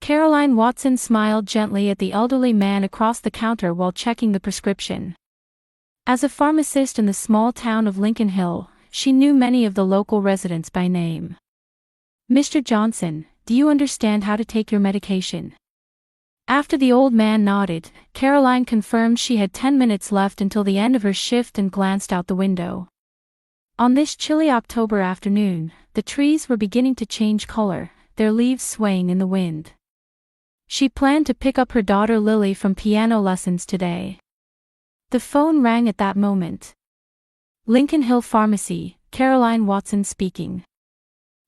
Caroline Watson smiled gently at the elderly man across the counter while checking the prescription. As a pharmacist in the small town of Lincoln Hill, she knew many of the local residents by name. "Mr. Johnson, do you understand how to take your medication?" After the old man nodded, Caroline confirmed she had 10 minutes left until the end of her shift and glanced out the window. On this chilly October afternoon, the trees were beginning to change color, their leaves swaying in the wind. She planned to pick up her daughter Lily from piano lessons today. The phone rang at that moment. Lincoln Hill Pharmacy, Caroline Watson speaking.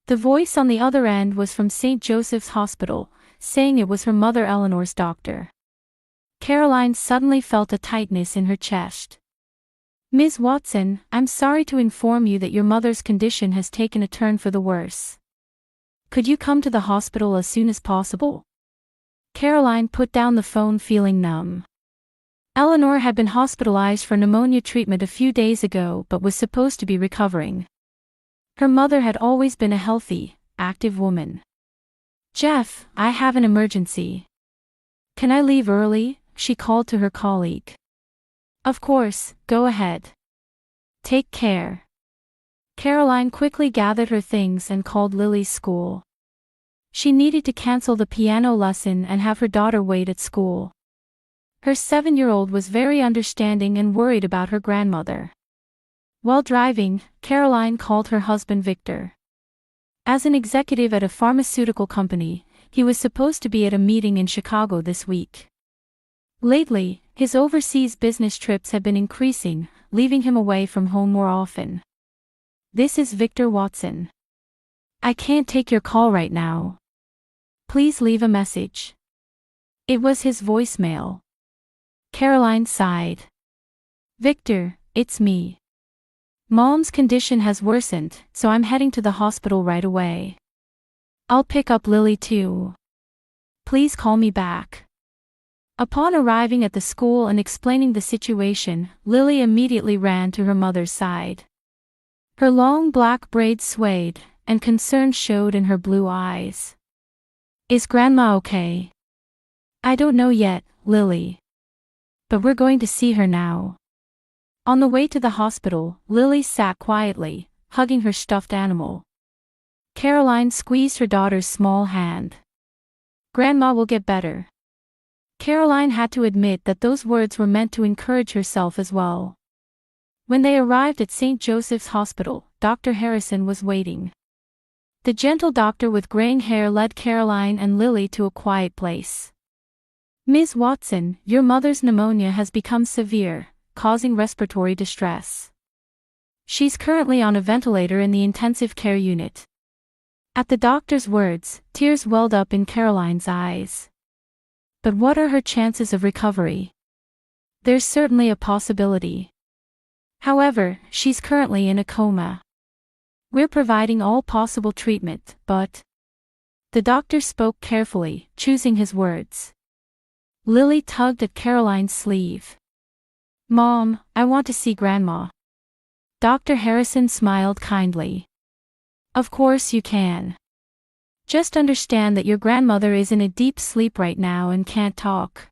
The voice on the other end was from St. Joseph's Hospital, saying it was her mother Eleanor's doctor. Caroline suddenly felt a tightness in her chest. "Ms. Watson, I'm sorry to inform you that your mother's condition has taken a turn for the worse. Could you come to the hospital as soon as possible?" Caroline put down the phone feeling numb. Eleanor had been hospitalized for pneumonia treatment a few days ago but was supposed to be recovering. Her mother had always been a healthy, active woman. "Jeff, I have an emergency. Can I leave early?" she called to her colleague. "Of course, go ahead. Take care." Caroline quickly gathered her things and called Lily's school. She needed to cancel the piano lesson and have her daughter wait at school. Her 7-year-old was very understanding and worried about her grandmother. While driving, Caroline called her husband Victor. As an executive at a pharmaceutical company, he was supposed to be at a meeting in Chicago this week. Lately, his overseas business trips had been increasing, leaving him away from home more often. "This is Victor Watson. I can't take your call right now. Please leave a message." It was his voicemail. Caroline sighed. "Victor, it's me. Mom's condition has worsened, so I'm heading to the hospital right away. I'll pick up Lily too. Please call me back." Upon arriving at the school and explaining the situation, Lily immediately ran to her mother's side. Her long black braids swayed, and concern showed in her blue eyes. "Is Grandma okay?" "I don't know yet, Lily. But we're going to see her now." On the way to the hospital, Lily sat quietly, hugging her stuffed animal. Caroline squeezed her daughter's small hand. "Grandma will get better." Caroline had to admit that those words were meant to encourage herself as well. When they arrived at St. Joseph's Hospital, Dr. Harrison was waiting. The gentle doctor with graying hair led Caroline and Lily to a quiet place. "Ms. Watson, your mother's pneumonia has become severe, causing respiratory distress. She's currently on a ventilator in the intensive care unit." At the doctor's words, tears welled up in Caroline's eyes. "But what are her chances of recovery?" "There's certainly a possibility. However, she's currently in a coma. We're providing all possible treatment, but..." The doctor spoke carefully, choosing his words. Lily tugged at Caroline's sleeve. "Mom, I want to see Grandma." Dr. Harrison smiled kindly. "Of course you can. Just understand that your grandmother is in a deep sleep right now and can't talk."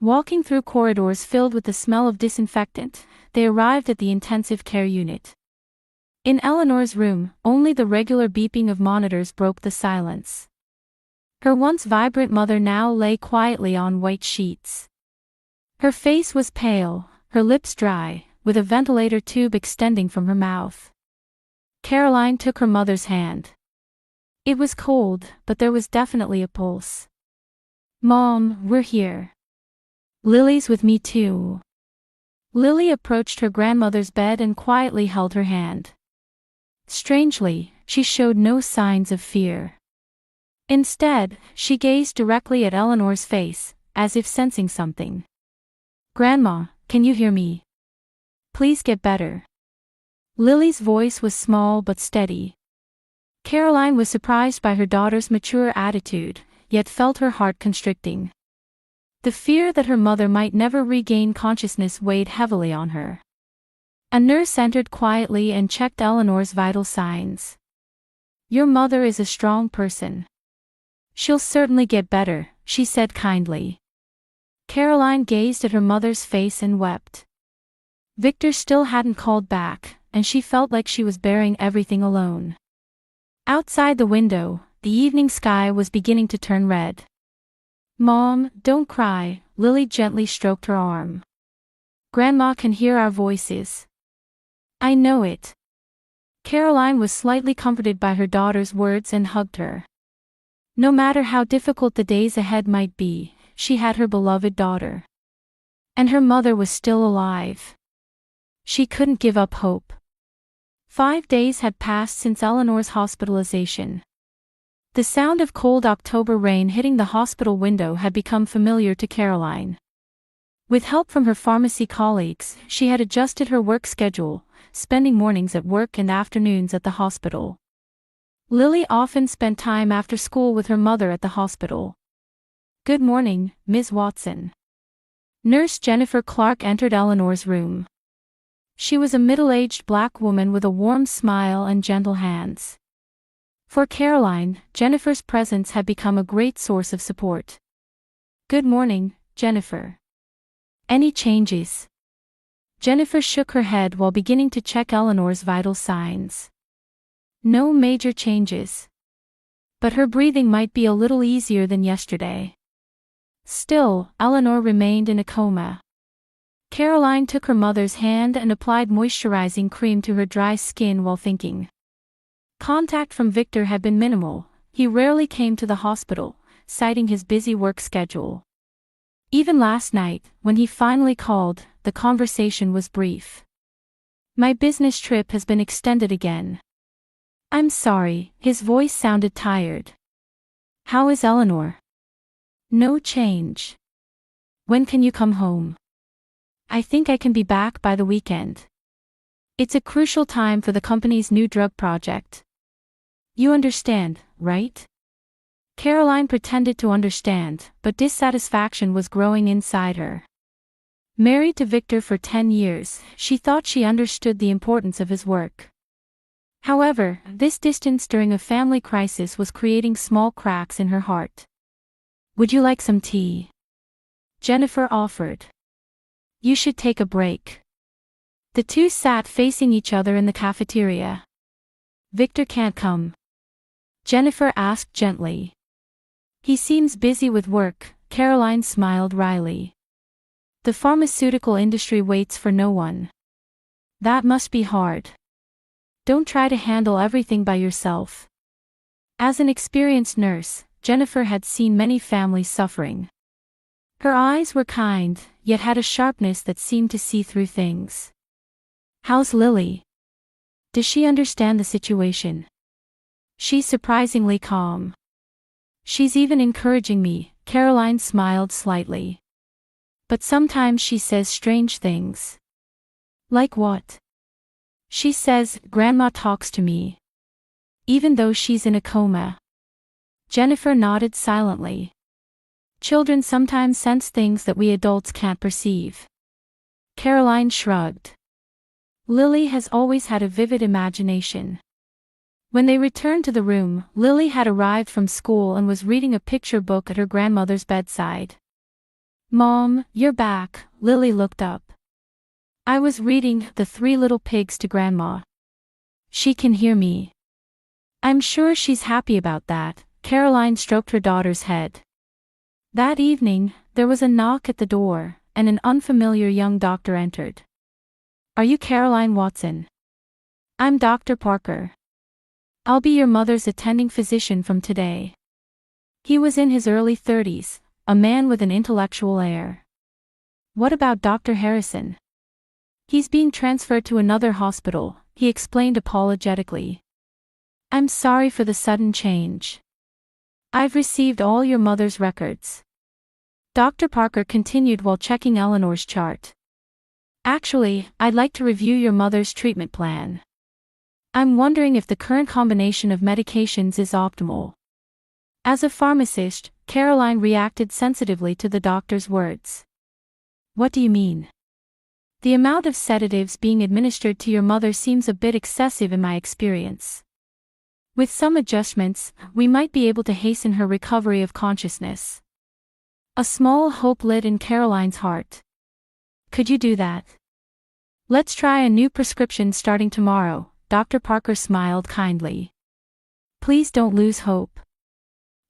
Walking through corridors filled with the smell of disinfectant, they arrived at the intensive care unit. In Eleanor's room, only the regular beeping of monitors broke the silence. Her once vibrant mother now lay quietly on white sheets. Her face was pale, her lips dry, with a ventilator tube extending from her mouth. Caroline took her mother's hand. It was cold, but there was definitely a pulse. "Mom, we're here. Lily's with me too." Lily approached her grandmother's bed and quietly held her hand. Strangely, she showed no signs of fear. Instead, she gazed directly at Eleanor's face, as if sensing something. "Grandma, can you hear me? Please get better." Lily's voice was small but steady. Caroline was surprised by her daughter's mature attitude, yet felt her heart constricting. The fear that her mother might never regain consciousness weighed heavily on her. A nurse entered quietly and checked Eleanor's vital signs. "Your mother is a strong person. She'll certainly get better, she said kindly. Caroline gazed at her mother's face and wept. Victor still hadn't called back, and she felt like she was bearing everything alone. Outside the window, the evening sky was beginning to turn red. "Mom, don't cry," Lily gently stroked her arm. "Grandma can hear our voices." "I know it." Caroline was slightly comforted by her daughter's words and hugged her. No matter how difficult the days ahead might be, she had her beloved daughter. And her mother was still alive. She couldn't give up hope. 5 days had passed since Eleanor's hospitalization. The sound of cold October rain hitting the hospital window had become familiar to Caroline. With help from her pharmacy colleagues, she had adjusted her work schedule, spending mornings at work and afternoons at the hospital. Lily often spent time after school with her mother at the hospital. "Good morning, Ms. Watson." Nurse Jennifer Clark entered Eleanor's room. She was a middle-aged black woman with a warm smile and gentle hands. For Caroline, Jennifer's presence had become a great source of support. "Good morning, Jennifer. Any changes?" Jennifer shook her head while beginning to check Eleanor's vital signs. No major changes. But her breathing might be a little easier than yesterday. Still, Eleanor remained in a coma. Caroline took her mother's hand and applied moisturizing cream to her dry skin while thinking. Contact from Victor had been minimal. He rarely came to the hospital, citing his busy work schedule. Even last night, when he finally called, the conversation was brief. "My business trip has been extended again." "I'm sorry," his voice sounded tired. "How is Eleanor?" "No change." "When can you come home?" "I think I can be back by the weekend. It's a crucial time for the company's new drug project." "You understand, right?" Caroline pretended to understand, but dissatisfaction was growing inside her. Married to Victor for 10 years, she thought she understood the importance of his work. However, this distance during a family crisis was creating small cracks in her heart. "Would you like some tea?" Jennifer offered. "You should take a break." The two sat facing each other in the cafeteria. "Victor can't come?" Jennifer asked gently. "He seems busy with work," Caroline smiled wryly. "The pharmaceutical industry waits for no one." "That must be hard." "Don't try to handle everything by yourself." As an experienced nurse, Jennifer had seen many families suffering. Her eyes were kind, yet had a sharpness that seemed to see through things. "How's Lily? Does she understand the situation?" "She's surprisingly calm." "She's even encouraging me," Caroline smiled slightly. "But sometimes she says strange things." "Like what?" "She says, 'Grandma talks to me,' even though she's in a coma." Jennifer nodded silently. Children sometimes sense things that we adults can't perceive. Caroline shrugged. Lily has always had a vivid imagination. When they returned to the room, Lily had arrived from school and was reading a picture book at her grandmother's bedside. "Mom, you're back," Lily looked up. "I was reading The Three Little Pigs to Grandma. She can hear me." "I'm sure she's happy about that," Caroline stroked her daughter's head. That evening, there was a knock at the door, and an unfamiliar young doctor entered. "Are you Caroline Watson?" "I'm Dr. Parker. I'll be your mother's attending physician from today." He was in his early 30s, a man with an intellectual air. "What about Dr. Harrison?" "He's being transferred to another hospital," he explained apologetically. "I'm sorry for the sudden change. I've received all your mother's records." Dr. Parker continued while checking Eleanor's chart. "Actually, I'd like to review your mother's treatment plan. I'm wondering if the current combination of medications is optimal." As a pharmacist, Caroline reacted sensitively to the doctor's words. "What do you mean?" "The amount of sedatives being administered to your mother seems a bit excessive in my experience." With some adjustments, we might be able to hasten her recovery of consciousness. A small hope lit in Caroline's heart. Could you do that? Let's try a new prescription starting tomorrow, Dr. Parker smiled kindly. Please don't lose hope.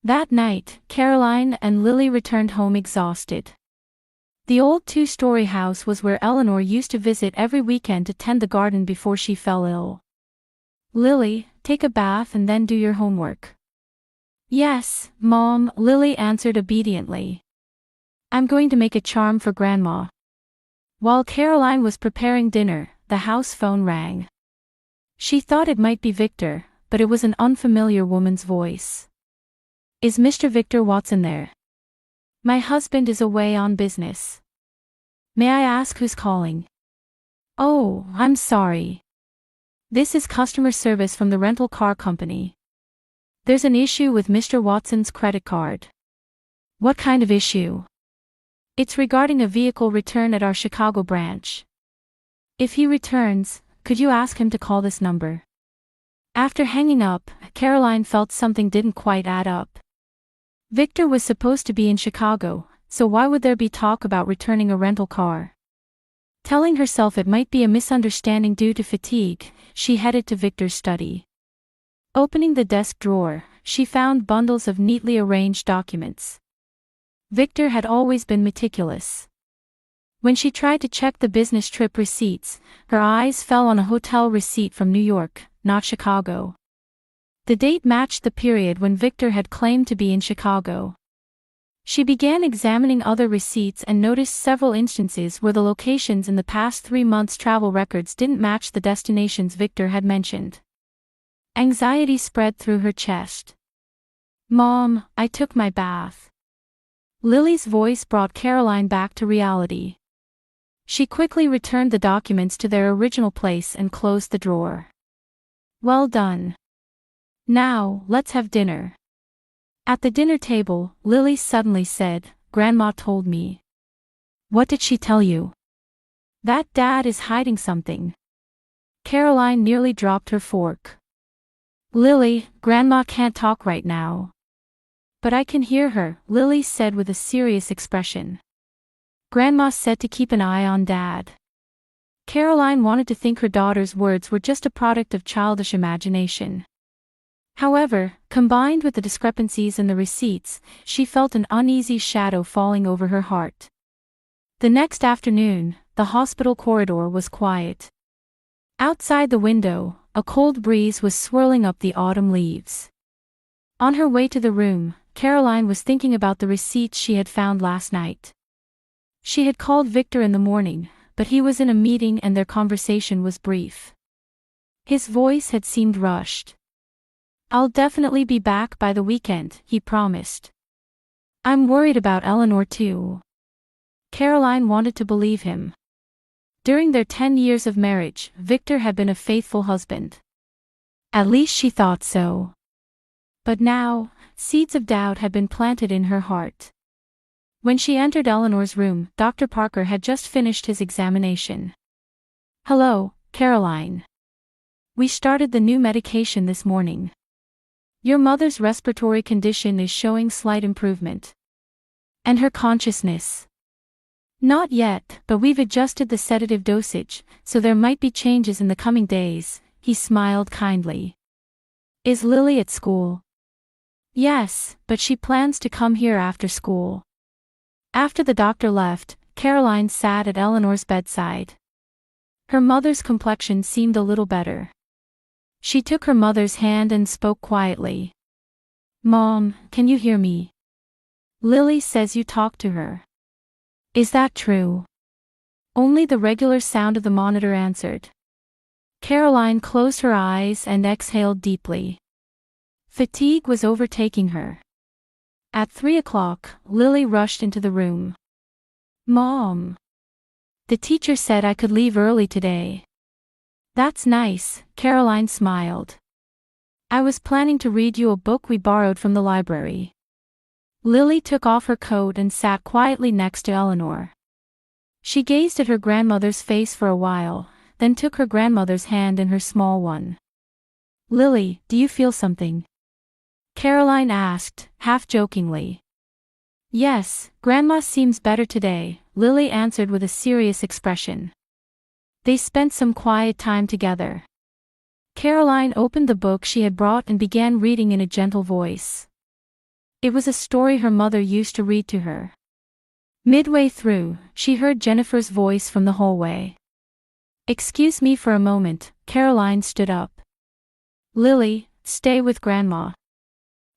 That night, Caroline and Lily returned home exhausted. The old two-story house was where Eleanor used to visit every weekend to tend the garden before she fell ill. Lily, take a bath and then do your homework. Yes, Mom, Lily answered obediently. I'm going to make a charm for Grandma. While Caroline was preparing dinner, the house phone rang. She thought it might be Victor, but it was an unfamiliar woman's voice. Is Mr. Victor Watson there? My husband is away on business. May I ask who's calling? Oh, I'm sorry. This is customer service from the rental car company. There's an issue with Mr. Watson's credit card. What kind of issue? It's regarding a vehicle return at our Chicago branch. If he returns, could you ask him to call this number? After hanging up, Caroline felt something didn't quite add up. Victor was supposed to be in Chicago, so why would there be talk about returning a rental car? Telling herself it might be a misunderstanding due to fatigue, she headed to Victor's study. Opening the desk drawer, she found bundles of neatly arranged documents. Victor had always been meticulous. When she tried to check the business trip receipts, her eyes fell on a hotel receipt from New York, not Chicago. The date matched the period when Victor had claimed to be in Chicago. She began examining other receipts and noticed several instances where the locations in the past 3 months' travel records didn't match the destinations Victor had mentioned. Anxiety spread through her chest. Mom, I took my bath. Lily's voice brought Caroline back to reality. She quickly returned the documents to their original place and closed the drawer. Well done. Now, let's have dinner. At the dinner table, Lily suddenly said, Grandma told me. What did she tell you? That Dad is hiding something. Caroline nearly dropped her fork. Lily, Grandma can't talk right now. But I can hear her, Lily said with a serious expression. Grandma said to keep an eye on Dad. Caroline wanted to think her daughter's words were just a product of childish imagination. However, combined with the discrepancies in the receipts, she felt an uneasy shadow falling over her heart. The next afternoon, the hospital corridor was quiet. Outside the window, a cold breeze was swirling up the autumn leaves. On her way to the room, Caroline was thinking about the receipts she had found last night. She had called Victor in the morning, but he was in a meeting and their conversation was brief. His voice had seemed rushed. I'll definitely be back by the weekend, he promised. I'm worried about Eleanor too. Caroline wanted to believe him. During their 10 years of marriage, Victor had been a faithful husband. At least she thought so. But now, seeds of doubt had been planted in her heart. When she entered Eleanor's room, Dr. Parker had just finished his examination. Hello, Caroline. We started the new medication this morning. Your mother's respiratory condition is showing slight improvement. And her consciousness? Not yet, but we've adjusted the sedative dosage, so there might be changes in the coming days, he smiled kindly. Is Lily at school? Yes, but she plans to come here after school. After the doctor left, Caroline sat at Eleanor's bedside. Her mother's complexion seemed a little better. She took her mother's hand and spoke quietly. Mom, can you hear me? Lily says you talked to her. Is that true? Only the regular sound of the monitor answered. Caroline closed her eyes and exhaled deeply. Fatigue was overtaking her. At 3 o'clock, Lily rushed into the room. Mom! The teacher said I could leave early today. That's nice, Caroline smiled. I was planning to read you a book we borrowed from the library. Lily took off her coat and sat quietly next to Eleanor. She gazed at her grandmother's face for a while, then took her grandmother's hand in her small one. Lily, do you feel something? Caroline asked, half jokingly. Yes, Grandma seems better today, Lily answered with a serious expression. They spent some quiet time together. Caroline opened the book she had brought and began reading in a gentle voice. It was a story her mother used to read to her. Midway through, she heard Jennifer's voice from the hallway. Excuse me for a moment, Caroline stood up. Lily, stay with Grandma.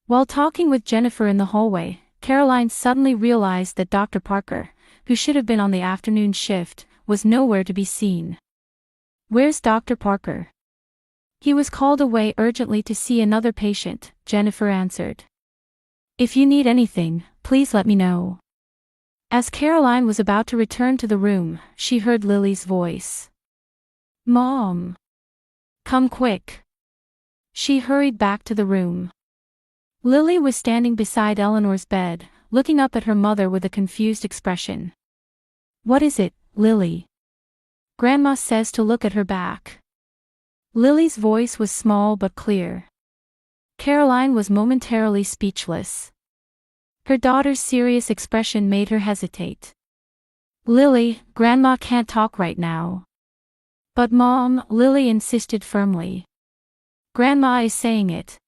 While talking with Jennifer in the hallway, Caroline suddenly realized that Dr. Parker, who should have been on the afternoon shift, was nowhere to be seen. Where's Dr. Parker? He was called away urgently to see another patient, Jennifer answered. If you need anything, please let me know. As Caroline was about to return to the room, she heard Lily's voice. Mom! Come quick! She hurried back to the room. Lily was standing beside Eleanor's bed, looking up at her mother with a confused expression. What is it, Lily? Grandma says to look at her back. Lily's voice was small but clear. Caroline was momentarily speechless. Her daughter's serious expression made her hesitate. Lily, Grandma can't talk right now. But Mom, Lily insisted firmly. Grandma is saying it.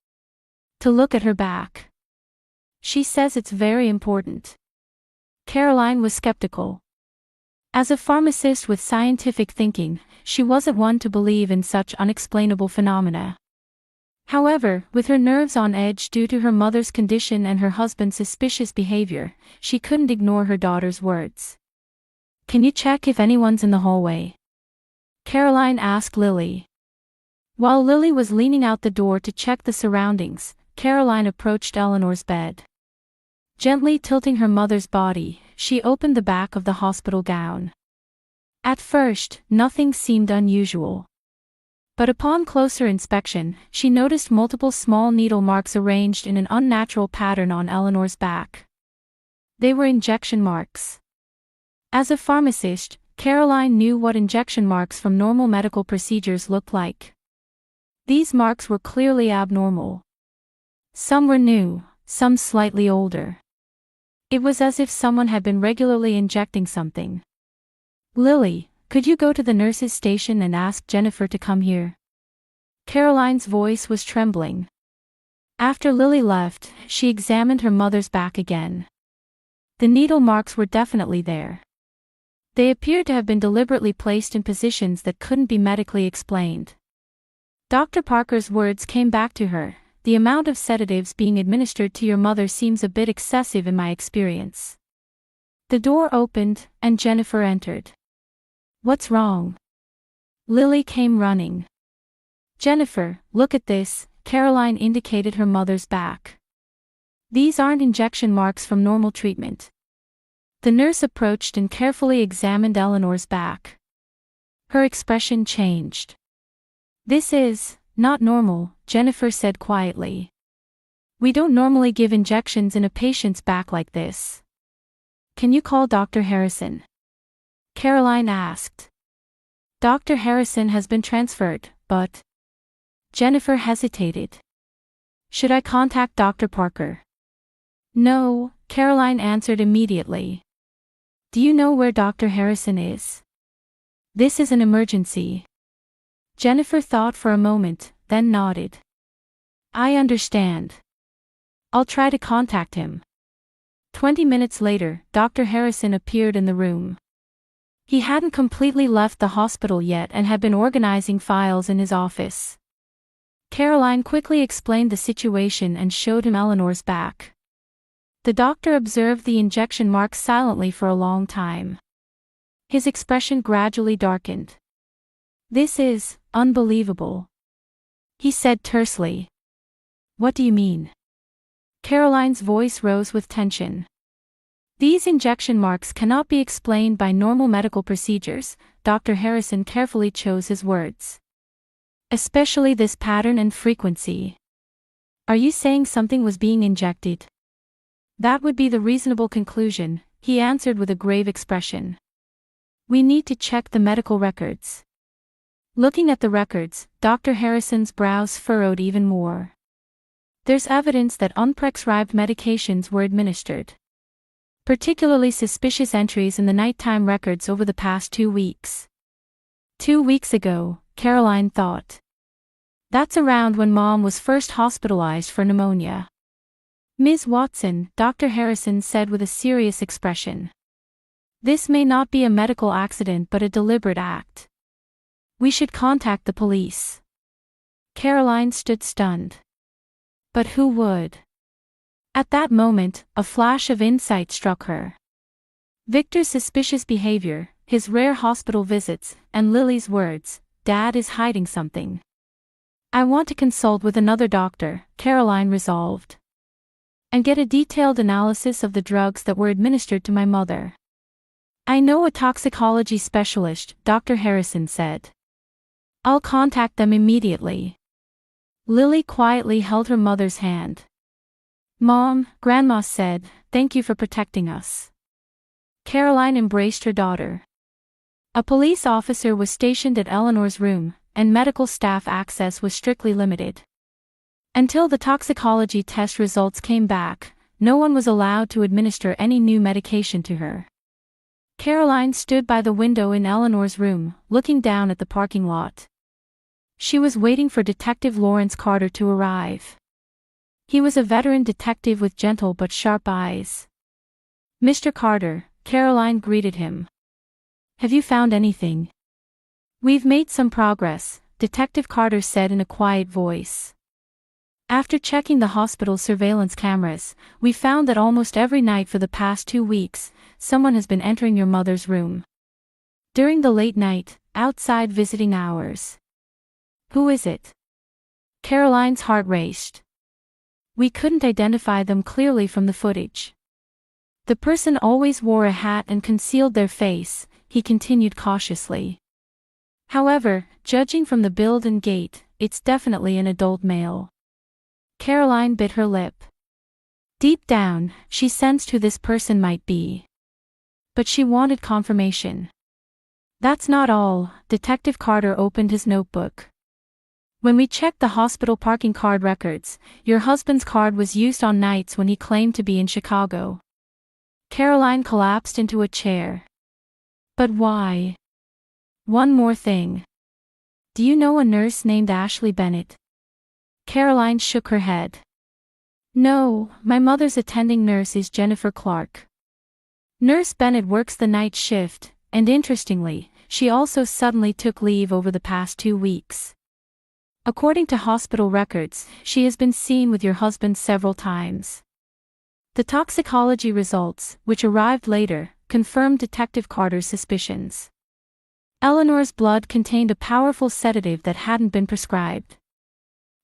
To look at her back. She says it's very important. Caroline was skeptical. As a pharmacist with scientific thinking, she wasn't one to believe in such unexplainable phenomena. However, with her nerves on edge due to her mother's condition and her husband's suspicious behavior, she couldn't ignore her daughter's words. Can you check if anyone's in the hallway? Caroline asked Lily. While Lily was leaning out the door to check the surroundings, Caroline approached Eleanor's bed. Gently tilting her mother's body, she opened the back of the hospital gown. At first, nothing seemed unusual. But upon closer inspection, she noticed multiple small needle marks arranged in an unnatural pattern on Eleanor's back. They were injection marks. As a pharmacist, Caroline knew what injection marks from normal medical procedures looked like. These marks were clearly abnormal. Some were new, some slightly older. It was as if someone had been regularly injecting something. Lily, could you go to the nurse's station and ask Jennifer to come here? Caroline's voice was trembling. After Lily left, she examined her mother's back again. The needle marks were definitely there. They appeared to have been deliberately placed in positions that couldn't be medically explained. Dr. Parker's words came back to her. The amount of sedatives being administered to your mother seems a bit excessive in my experience. The door opened, and Jennifer entered. What's wrong? Lily came running. Jennifer, look at this, Caroline indicated her mother's back. These aren't injection marks from normal treatment. The nurse approached and carefully examined Eleanor's back. Her expression changed. This is not normal, Jennifer said quietly. We don't normally give injections in a patient's back like this. Can you call Dr. Harrison? Caroline asked. Dr. Harrison has been transferred, but... Jennifer hesitated. Should I contact Dr. Parker? No, Caroline answered immediately. Do you know where Dr. Harrison is? This is an emergency. Jennifer thought for a moment, then nodded. I understand. I'll try to contact him. 20 minutes later, Dr. Harrison appeared in the room. He hadn't completely left the hospital yet and had been organizing files in his office. Caroline quickly explained the situation and showed him Eleanor's back. The doctor observed the injection marks silently for a long time. His expression gradually darkened. This is unbelievable, he said tersely. What do you mean? Caroline's voice rose with tension. These injection marks cannot be explained by normal medical procedures, Dr. Harrison carefully chose his words. Especially this pattern and frequency. Are you saying something was being injected? That would be the reasonable conclusion, he answered with a grave expression. We need to check the medical records. Looking at the records, Dr. Harrison's brows furrowed even more. There's evidence that unprescribed medications were administered. Particularly suspicious entries in the nighttime records over the past 2 weeks. 2 weeks ago, Caroline thought. That's around when Mom was first hospitalized for pneumonia. Ms. Watson, Dr. Harrison said with a serious expression. This may not be a medical accident but a deliberate act. We should contact the police. Caroline stood stunned. But who would? At that moment, a flash of insight struck her. Victor's suspicious behavior, his rare hospital visits, and Lily's words, "Dad is hiding something." I want to consult with another doctor, Caroline resolved. And get a detailed analysis of the drugs that were administered to my mother. I know a toxicology specialist, Dr. Harrison said. I'll contact them immediately. Lily quietly held her mother's hand. Mom, Grandma said, thank you for protecting us. Caroline embraced her daughter. A police officer was stationed at Eleanor's room, and medical staff access was strictly limited. Until the toxicology test results came back, no one was allowed to administer any new medication to her. Caroline stood by the window in Eleanor's room, looking down at the parking lot. She was waiting for Detective Lawrence Carter to arrive. He was a veteran detective with gentle but sharp eyes. Mr. Carter, Caroline greeted him. Have you found anything? We've made some progress, Detective Carter said in a quiet voice. After checking the hospital surveillance cameras, we found that almost every night for the past 2 weeks, someone has been entering your mother's room. During the late night, outside visiting hours. Who is it? Caroline's heart raced. We couldn't identify them clearly from the footage. The person always wore a hat and concealed their face, he continued cautiously. However, judging from the build and gait, it's definitely an adult male. Caroline bit her lip. Deep down, she sensed who this person might be. But she wanted confirmation. That's not all, Detective Carter opened his notebook. When we checked the hospital parking card records, your husband's card was used on nights when he claimed to be in Chicago. Caroline collapsed into a chair. But why? One more thing. Do you know a nurse named Ashley Bennett? Caroline shook her head. No, my mother's attending nurse is Jennifer Clark. Nurse Bennett works the night shift, and interestingly, she also suddenly took leave over the past 2 weeks. According to hospital records, she has been seen with your husband several times. The toxicology results, which arrived later, confirmed Detective Carter's suspicions. Eleanor's blood contained a powerful sedative that hadn't been prescribed.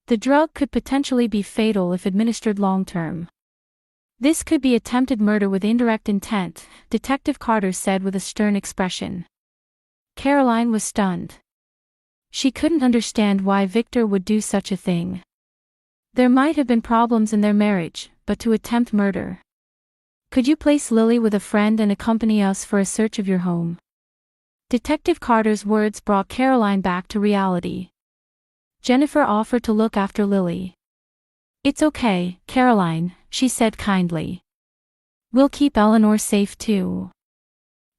The drug could potentially be fatal if administered long-term. This could be attempted murder with indirect intent, Detective Carter said with a stern expression. Caroline was stunned. She couldn't understand why Victor would do such a thing. There might have been problems in their marriage, but to attempt murder. Could you place Lily with a friend and accompany us for a search of your home? Detective Carter's words brought Caroline back to reality. Jennifer offered to look after Lily. It's okay, Caroline, she said kindly. We'll keep Eleanor safe too.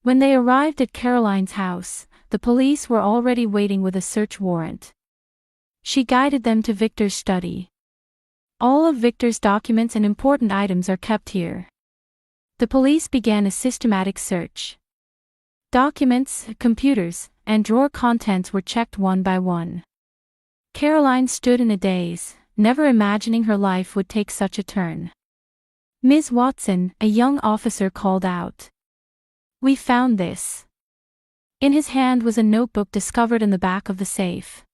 When they arrived at Caroline's house, the police were already waiting with a search warrant. She guided them to Victor's study. All of Victor's documents and important items are kept here. The police began a systematic search. Documents, computers, and drawer contents were checked one by one. Caroline stood in a daze, never imagining her life would take such a turn. Ms. Watson, a young officer called out. We found this. In his hand was a notebook discovered in the back of the safe.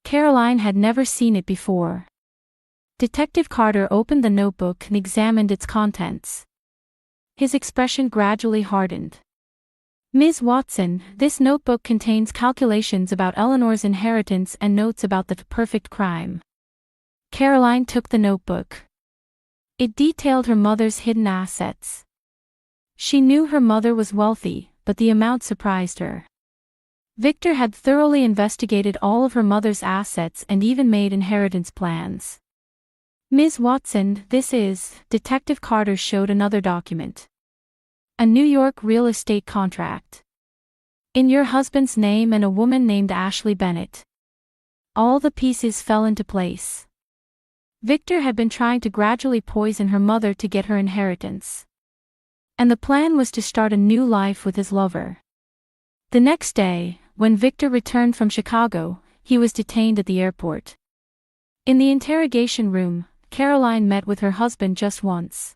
Caroline had never seen it before. Detective Carter opened the notebook and examined its contents. His expression gradually hardened. Ms. Watson, this notebook contains calculations about Eleanor's inheritance and notes about the perfect crime. Caroline took the notebook. It detailed her mother's hidden assets. She knew her mother was wealthy, but the amount surprised her. Victor had thoroughly investigated all of her mother's assets and even made inheritance plans. "Ms. Watson, this is," Detective Carter showed another document. "A New York real estate contract. In your husband's name and a woman named Ashley Bennett." All the pieces fell into place. Victor had been trying to gradually poison her mother to get her inheritance. And the plan was to start a new life with his lover. The next day, when Victor returned from Chicago, he was detained at the airport. In the interrogation room, Caroline met with her husband just once.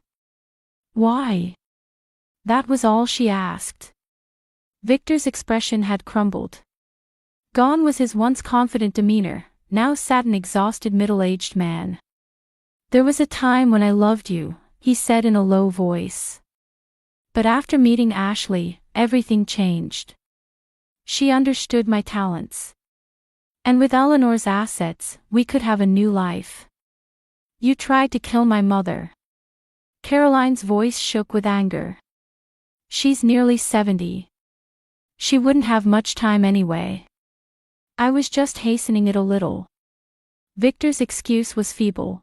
"Why?" That was all she asked. Victor's expression had crumbled. Gone was his once confident demeanor, now sat an exhausted middle-aged man. "There was a time when I loved you," he said in a low voice. "But after meeting Ashley, everything changed. She understood my talents. And with Eleanor's assets, we could have a new life. You tried to kill my mother." Caroline's voice shook with anger. "She's nearly 70. She wouldn't have much time anyway. I was just hastening it a little." Victor's excuse was feeble.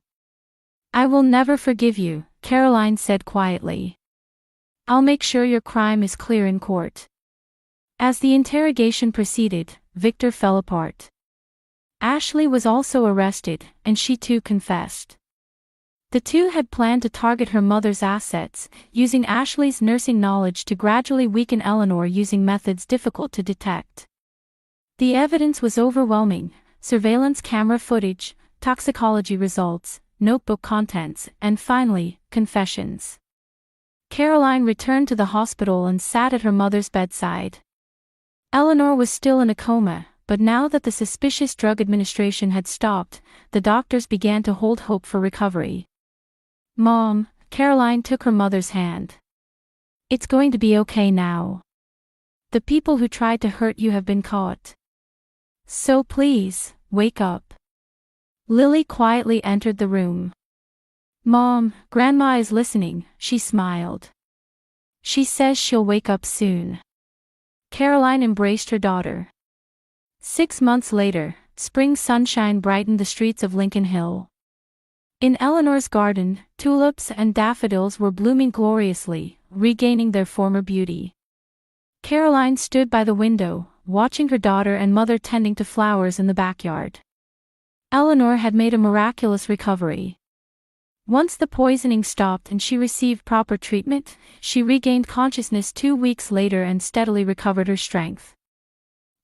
"I will never forgive you," Caroline said quietly. "I'll make sure your crime is clear in court." As the interrogation proceeded, Victor fell apart. Ashley was also arrested, and she too confessed. The two had planned to target her mother's assets, using Ashley's nursing knowledge to gradually weaken Eleanor using methods difficult to detect. The evidence was overwhelming: surveillance camera footage, toxicology results, notebook contents, and finally, confessions. Caroline returned to the hospital and sat at her mother's bedside. Eleanor was still in a coma, but now that the suspicious drug administration had stopped, the doctors began to hold hope for recovery. "Mom," Caroline took her mother's hand. "It's going to be okay now. The people who tried to hurt you have been caught. So please, wake up." Lily quietly entered the room. "Mom, Grandma is listening," she smiled. "She says she'll wake up soon." Caroline embraced her daughter. 6 months later, spring sunshine brightened the streets of Lincoln Hill. In Eleanor's garden, tulips and daffodils were blooming gloriously, regaining their former beauty. Caroline stood by the window, watching her daughter and mother tending to flowers in the backyard. Eleanor had made a miraculous recovery. Once the poisoning stopped and she received proper treatment, she regained consciousness 2 weeks later and steadily recovered her strength.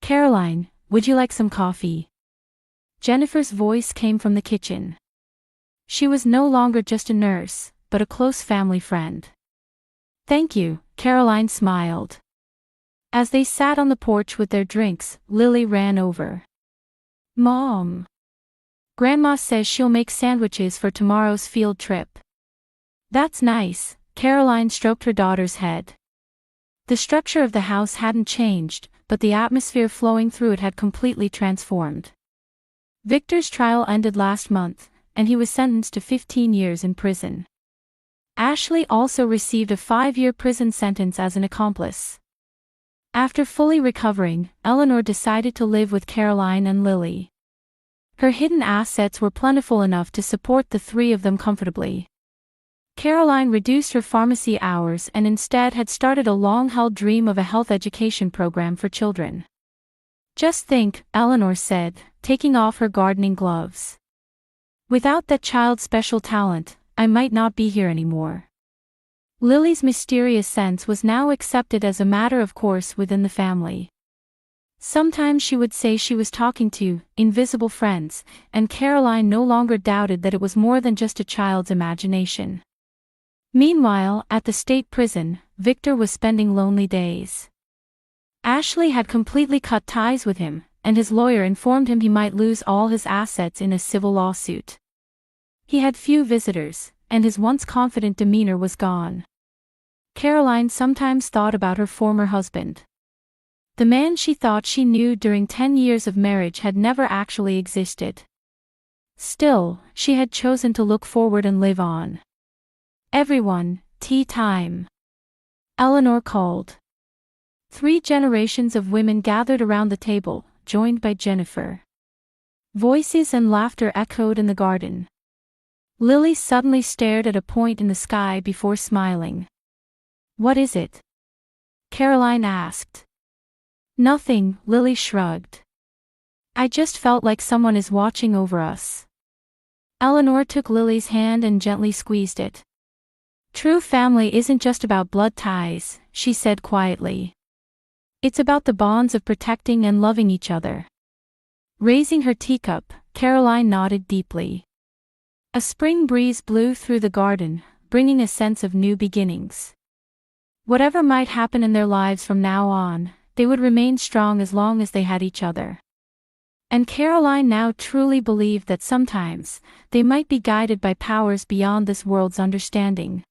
"Caroline, would you like some coffee?" Jennifer's voice came from the kitchen. She was no longer just a nurse, but a close family friend. "Thank you," Caroline smiled. As they sat on the porch with their drinks, Lily ran over. "Mom, Grandma says she'll make sandwiches for tomorrow's field trip." "That's nice," Caroline stroked her daughter's head. The structure of the house hadn't changed, but the atmosphere flowing through it had completely transformed. Victor's trial ended last month, and he was sentenced to 15 years in prison. Ashley also received a 5-year prison sentence as an accomplice. After fully recovering, Eleanor decided to live with Caroline and Lily. Her hidden assets were plentiful enough to support the three of them comfortably. Caroline reduced her pharmacy hours and instead had started a long-held dream of a health education program for children. "Just think," Eleanor said, taking off her gardening gloves. "Without that child's special talent, I might not be here anymore." Lily's mysterious sense was now accepted as a matter of course within the family. Sometimes she would say she was talking to invisible friends, and Caroline no longer doubted that it was more than just a child's imagination. Meanwhile, at the state prison, Victor was spending lonely days. Ashley had completely cut ties with him, and his lawyer informed him he might lose all his assets in a civil lawsuit. He had few visitors, and his once confident demeanor was gone. Caroline sometimes thought about her former husband. The man she thought she knew during 10 years of marriage had never actually existed. Still, she had chosen to look forward and live on. "Everyone, tea time," Eleanor called. 3 generations of women gathered around the table, joined by Jennifer. Voices and laughter echoed in the garden. Lily suddenly stared at a point in the sky before smiling. "What is it?" Caroline asked. "Nothing," Lily shrugged. "I just felt like someone is watching over us." Eleanor took Lily's hand and gently squeezed it. "True family isn't just about blood ties," she said quietly. "It's about the bonds of protecting and loving each other." Raising her teacup, Caroline nodded deeply. A spring breeze blew through the garden, bringing a sense of new beginnings. Whatever might happen in their lives from now on, they would remain strong as long as they had each other. And Caroline now truly believed that sometimes, they might be guided by powers beyond this world's understanding.